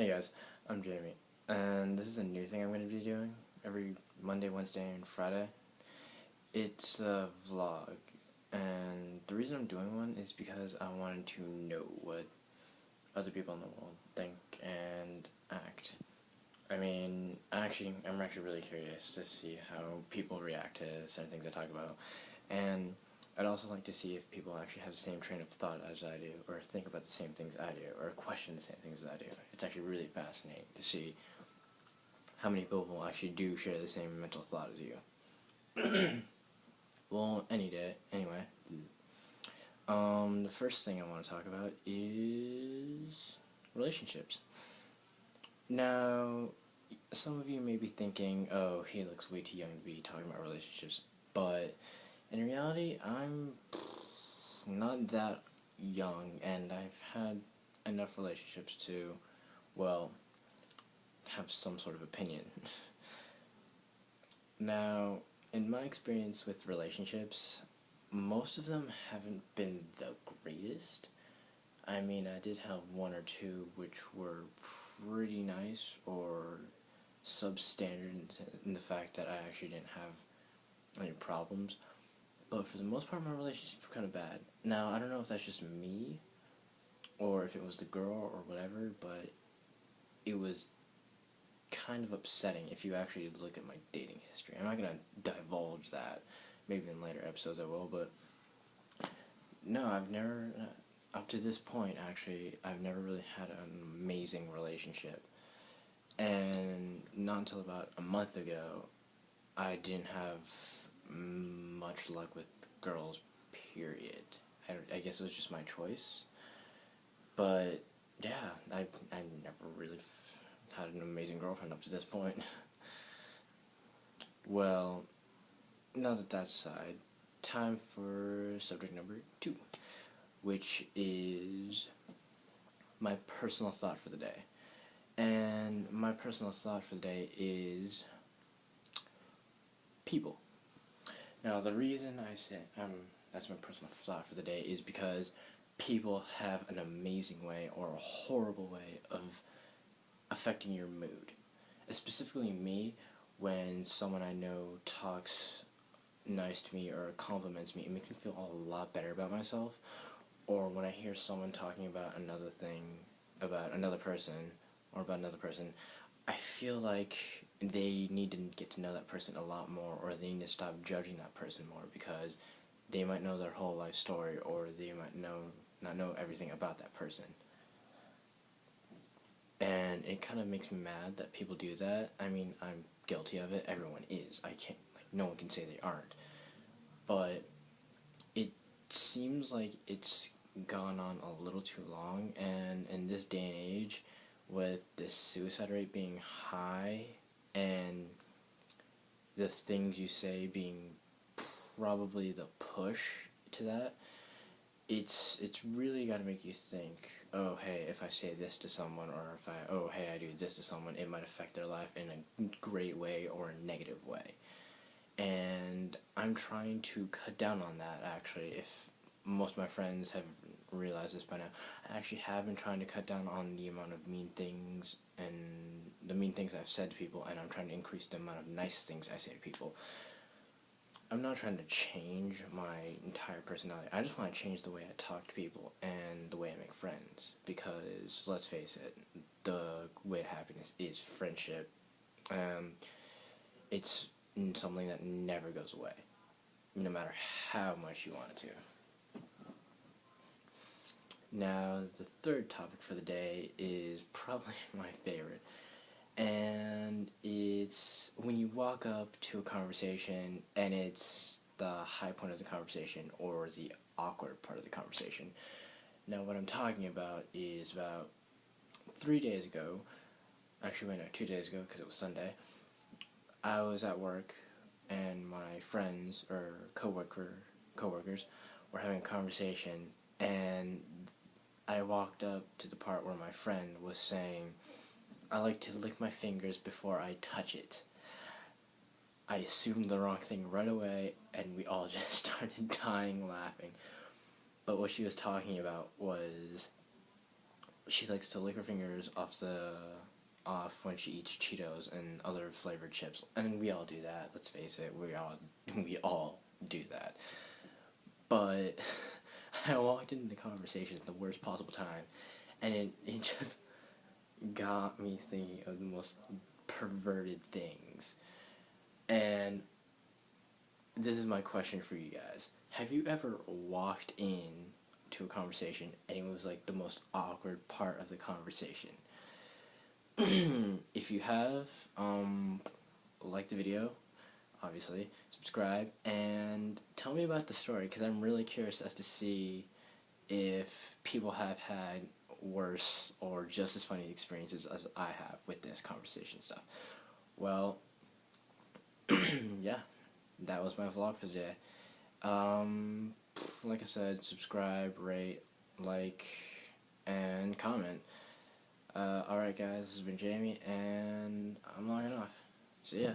Hey guys, I'm Jamie, and this is a new thing I'm going to be doing every Monday, Wednesday, and Friday. It's a vlog, and the reason I'm doing one is because I wanted to know what other people in the world think and act. I'm actually really curious to see how people react to certain things I talk about, and I'd also like to see if people actually have the same train of thought as I do, or think about the same things I do, or question the same things as I do. It's actually really fascinating to see how many people actually do share the same mental thought as you. Well, anyway. The first thing I want to talk about is relationships. Now, some of you may be thinking, oh, he looks way too young to be talking about relationships, but in reality, I'm not that young, and I've had enough relationships to, well, have some sort of opinion. Now, in my experience with relationships, most of them haven't been the greatest. I did have one or two which were pretty nice or substandard in the fact that I actually didn't have any problems. But for the most part, my relationships were kind of bad. Now, I don't know if that's just me or if it was the girl or whatever, but it was kind of upsetting if you actually look at my dating history. I'm not going to divulge that. Maybe in later episodes I will, but no, I've never, up to this point actually, I've never really had an amazing relationship. And not until about a month ago, I didn't have much luck with girls, period. I guess it was just my choice. But yeah, I never really had an amazing girlfriend up to this point. Well, now that that's aside, time for subject number 2, which is my personal thought for the day. And my personal thought for the day is people. Now, the reason I say that's my personal thought for the day is because people have an amazing way or a horrible way of affecting your mood. Specifically me, when someone I know talks nice to me or compliments me, it makes me feel a lot better about myself. Or when I hear someone talking about another thing, about another person, or about another person, I feel like they need to get to know that person a lot more, or they need to stop judging that person more, because they might know their whole life story, or they might not know everything about that person. And it kind of makes me mad that people do that. I'm guilty of it. Everyone is. No one can say they aren't. But it seems like it's gone on a little too long, and in this day and age, with the suicide rate being high, and the things you say being probably the push to that, it's really got to make you think, oh, hey, if I say this to someone, or hey, I do this to someone, it might affect their life in a great way or a negative way. And I'm trying to cut down on that, actually. If most of my friends have realized this by now, I actually have been trying to cut down on the amount of mean things and the mean things I've said to people, and I'm trying to increase the amount of nice things I say to people. I'm not trying to change my entire personality. I just want to change the way I talk to people and the way I make friends. Because, let's face it, the way to happiness is friendship. It's something that never goes away, no matter how much you want it to. Now, the third topic for the day is probably my favorite. And it's when you walk up to a conversation and it's the high point of the conversation or the awkward part of the conversation. Now, what I'm talking about is about 3 days ago, actually, wait, no, 2 days ago, because it was Sunday, I was at work and my friends or coworkers were having a conversation, and I walked up to the part where my friend was saying, I like to lick my fingers before I touch it. I assumed the wrong thing right away, and we all just started dying laughing. But what she was talking about was she likes to lick her fingers off when she eats Cheetos and other flavored chips, and we all do that. Let's face it, we all do that. But I walked into the conversation at the worst possible time, and it just got me thinking of the most perverted things. And this is my question for you guys. Have you ever walked in to a conversation and it was like the most awkward part of the conversation? If you have, like the video, obviously, subscribe, and tell me about the story, because I'm really curious as to see if people have had worse or just as funny experiences as I have with this conversation stuff. Well, yeah, that was my vlog for today. Like I said, subscribe, rate, like, and comment. Alright guys, this has been Jamie, and I'm logging off. See ya.